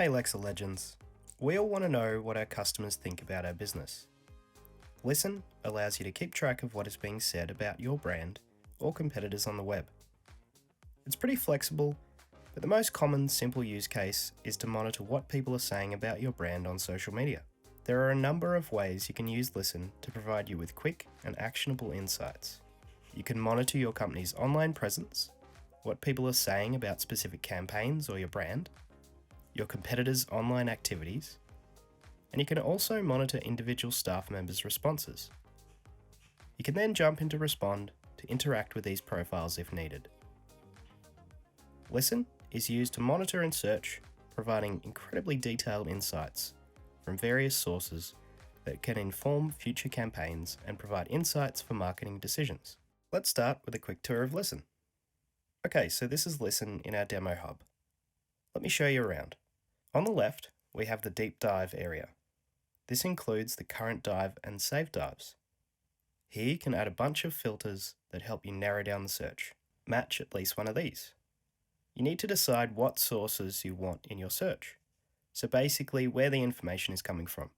Hey Lexer Legends, we all want to know what our customers think about our business. Listen allows you to keep track of what is being said about your brand or competitors on the web. It's pretty flexible, but the most common simple use case is to monitor what people are saying about your brand on social media. There are a number of ways you can use Listen to provide you with quick and actionable insights. You can monitor your company's online presence, what people are saying about specific campaigns or your brand, your competitors' online activities, and you can also monitor individual staff members' responses. You can then jump into Respond to interact with these profiles if needed. Listen is used to monitor and search, providing incredibly detailed insights from various sources that can inform future campaigns and provide insights for marketing decisions. Let's start with a quick tour of Listen. Okay, so this is Listen in our demo hub. Let me show you around. On the left, we have the deep dive area. This includes the current dive and saved dives. Here you can add a bunch of filters that help you narrow down the search. Match at least one of these. You need to decide what sources you want in your search. So basically where the information is coming from.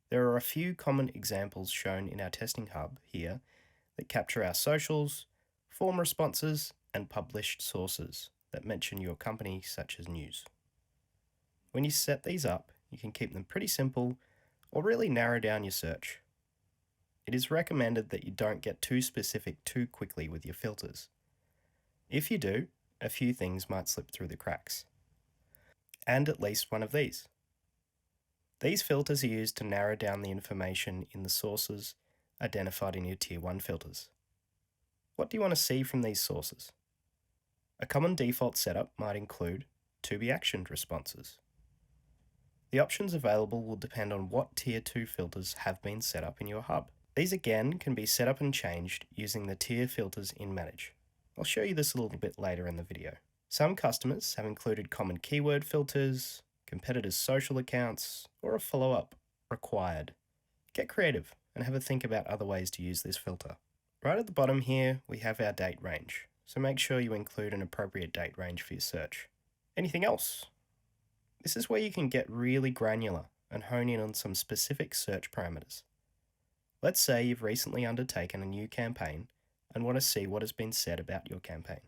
There are a few common examples shown in our testing hub here that capture our socials, form responses, and published sources that mention your company, such as news. When you set these up, you can keep them pretty simple or really narrow down your search. It is recommended that you don't get too specific too quickly with your filters. If you do, a few things might slip through the cracks. And at least one of these. These filters are used to narrow down the information in the sources identified in your Tier 1 filters. What do you want to see from these sources? A common default setup might include to be actioned responses. The options available will depend on what Tier 2 filters have been set up in your hub. These again can be set up and changed using the tier filters in Manage. I'll show you this a little bit later in the video. Some customers have included common keyword filters, competitors' social accounts, or a follow-up required. Get creative and have a think about other ways to use this filter. Right at the bottom here, we have our date range, so make sure you include an appropriate date range for your search. Anything else? This is where you can get really granular and hone in on some specific search parameters. Let's say you've recently undertaken a new campaign and want to see what has been said about your campaign.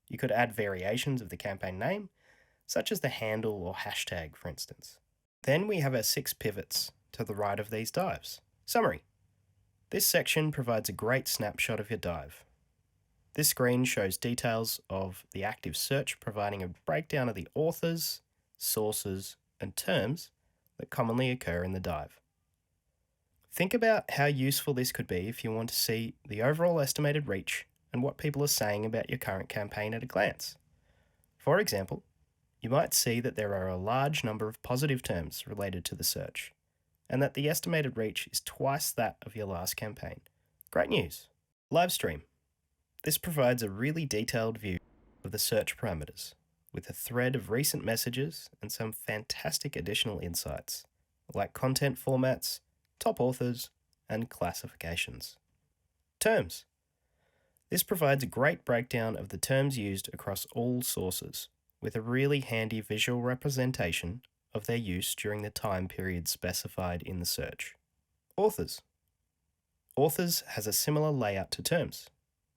You could add variations of the campaign name, such as the handle or hashtag, for instance. Then we have our 6 pivots to the right of these dives. Summary. This section provides a great snapshot of your dive. This screen shows details of the active search, providing a breakdown of the authors, sources, and terms that commonly occur in the dive. Think about how useful this could be if you want to see the overall estimated reach and what people are saying about your current campaign at a glance. For example, you might see that there are a large number of positive terms related to the search, and that the estimated reach is twice that of your last campaign. Great news! Livestream. This provides a really detailed view of the search parameters, with a thread of recent messages and some fantastic additional insights, like content formats, top authors, and classifications. Terms. This provides a great breakdown of the terms used across all sources, with a really handy visual representation of their use during the time period specified in the search. Authors. Authors has a similar layout to terms,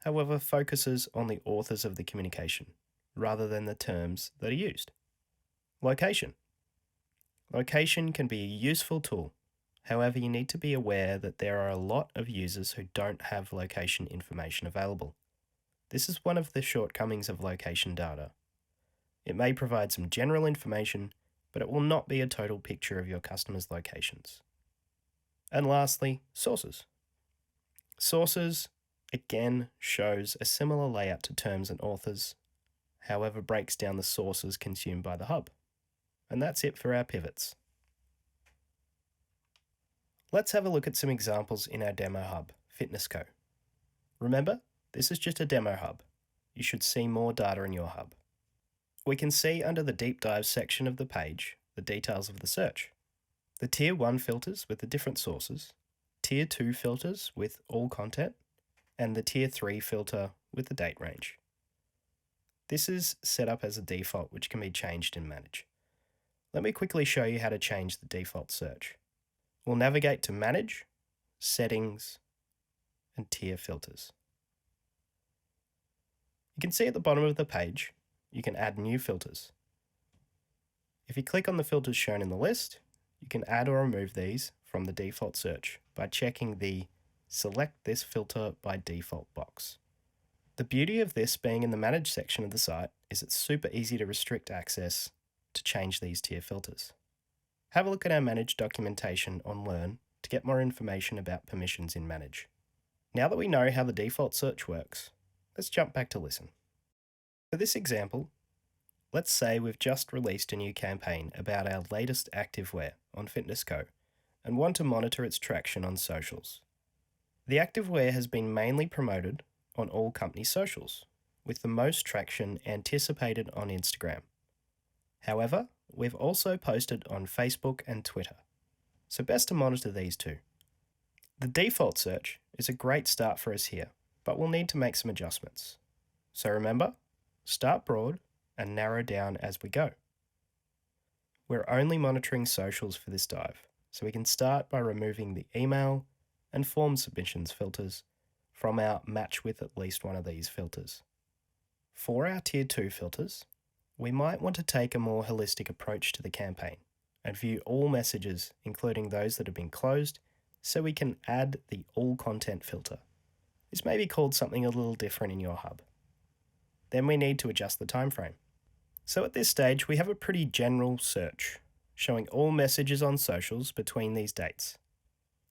however focuses on the authors of the communication, rather than the terms that are used. Location. Location can be a useful tool. However, you need to be aware that there are a lot of users who don't have location information available. This is one of the shortcomings of location data. It may provide some general information, but it will not be a total picture of your customers' locations. And lastly, sources. Sources, again, shows a similar layout to terms and authors, however breaks down the sources consumed by the hub. And that's it for our pivots. Let's have a look at some examples in our demo hub, Fitness Co. Remember, this is just a demo hub. You should see more data in your hub. We can see under the deep dive section of the page the details of the search. The Tier 1 filters with the different sources, Tier 2 filters with all content, and the Tier 3 filter with the date range. This is set up as a default, which can be changed in Manage. Let me quickly show you how to change the default search. We'll navigate to Manage, Settings, and Tier Filters. You can see at the bottom of the page, you can add new filters. If you click on the filters shown in the list, you can add or remove these from the default search by checking the Select this filter by default box. The beauty of this being in the Manage section of the site is it's super easy to restrict access to change these tier filters. Have a look at our Manage documentation on Learn to get more information about permissions in Manage. Now that we know how the default search works, let's jump back to Listen. For this example, let's say we've just released a new campaign about our latest activewear on Fitness Co. and want to monitor its traction on socials. The activewear has been mainly promoted on all company socials, with the most traction anticipated on Instagram. However, we've also posted on Facebook and Twitter, so best to monitor these too. The default search is a great start for us here, but we'll need to make some adjustments. So remember, start broad and narrow down as we go. We're only monitoring socials for this dive, so we can start by removing the email and form submissions filters from our match with at least one of these filters. For our Tier 2 filters, we might want to take a more holistic approach to the campaign and view all messages, including those that have been closed, so we can add the All Content filter. This may be called something a little different in your hub. Then we need to adjust the time frame. So at this stage, we have a pretty general search, showing all messages on socials between these dates.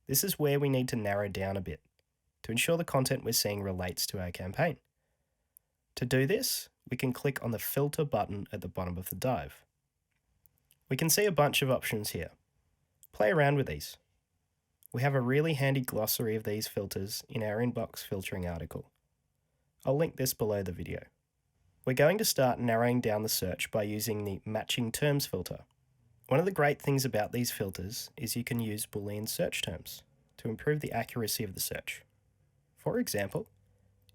This is where we need to narrow down a bit to ensure the content we're seeing relates to our campaign. To do this, we can click on the Filter button at the bottom of the dive. We can see a bunch of options here. Play around with these. We have a really handy glossary of these filters in our inbox filtering article. I'll link this below the video. We're going to start narrowing down the search by using the Matching Terms filter. One of the great things about these filters is you can use Boolean search terms to improve the accuracy of the search. For example,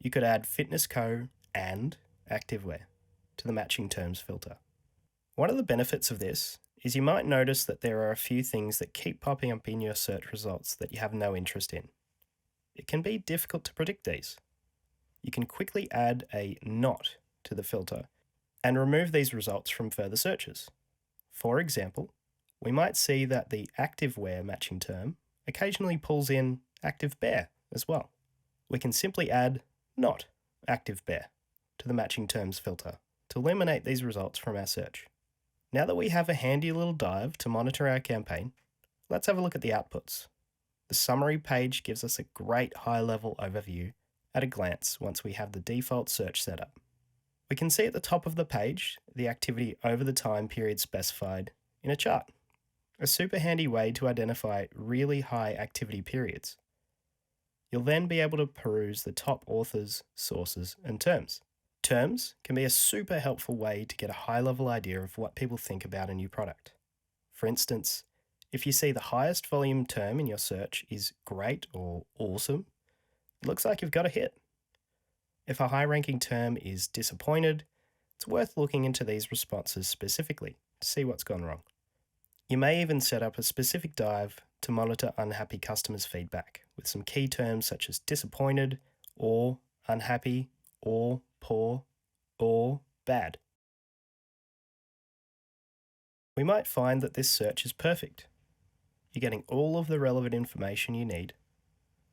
you could add Fitness Co. and Activewear to the Matching Terms filter. One of the benefits of this is you might notice that there are a few things that keep popping up in your search results that you have no interest in. It can be difficult to predict these. You can quickly add a not to the filter and remove these results from further searches. For example, we might see that the Activewear matching term occasionally pulls in Active Bear as well. We can simply add not Active Bear to the Matching Terms filter to eliminate these results from our search. Now that we have a handy little dive to monitor our campaign, let's have a look at the outputs. The summary page gives us a great high-level overview at a glance once we have the default search set up. We can see at the top of the page the activity over the time period specified in a chart, a super handy way to identify really high activity periods. You'll then be able to peruse the top authors, sources, and terms. Terms can be a super helpful way to get a high-level idea of what people think about a new product. For instance, if you see the highest volume term in your search is great or awesome, it looks like you've got a hit. If a high-ranking term is disappointed, it's worth looking into these responses specifically to see what's gone wrong. You may even set up a specific dive to monitor unhappy customers' feedback with some key terms such as disappointed, or unhappy, or poor, or bad. We might find that this search is perfect. You're getting all of the relevant information you need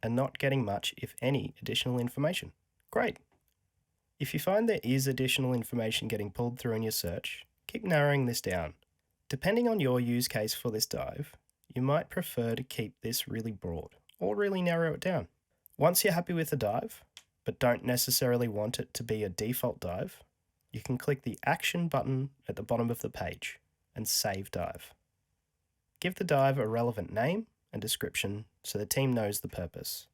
and not getting much, if any, additional information. Great. If you find there is additional information getting pulled through in your search, keep narrowing this down. Depending on your use case for this dive, you might prefer to keep this really broad or really narrow it down. Once you're happy with the dive, but don't necessarily want it to be a default dive, you can click the Action button at the bottom of the page and Save Dive. Give the dive a relevant name and description so the team knows the purpose.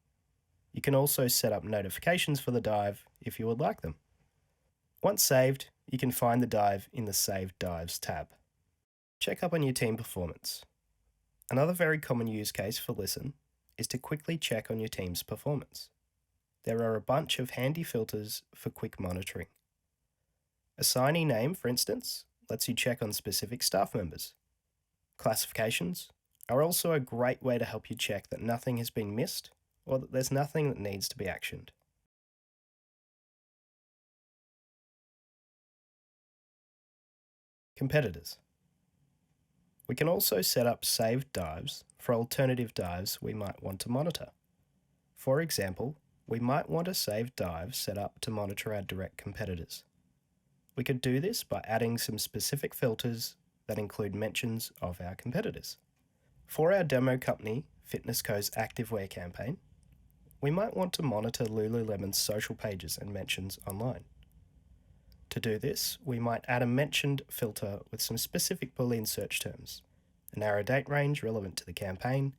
You can also set up notifications for the dive if you would like them. Once saved, you can find the dive in the Saved Dives tab. Check up on your team performance. Another very common use case for Listen is to quickly check on your team's performance. There are a bunch of handy filters for quick monitoring. Assignee name, for instance, lets you check on specific staff members. Classifications are also a great way to help you check that nothing has been missed or that there's nothing that needs to be actioned. Competitors. We can also set up saved dives for alternative dives we might want to monitor. For example, we might want a saved dive set up to monitor our direct competitors. We could do this by adding some specific filters that include mentions of our competitors. For our demo company, Fitness Co's activewear campaign, we might want to monitor Lululemon's social pages and mentions online. To do this, we might add a mentioned filter with some specific Boolean search terms, a narrow date range relevant to the campaign,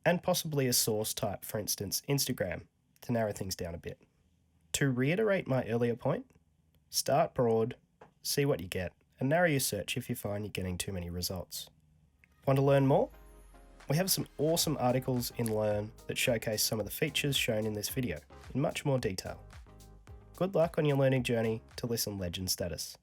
and possibly a source type, for instance, Instagram, to narrow things down a bit. To reiterate my earlier point, start broad, see what you get, and narrow your search if you find you're getting too many results. Want to learn more? We have some awesome articles in Learn that showcase some of the features shown in this video in much more detail. Good luck on your learning journey to Listen Legend status.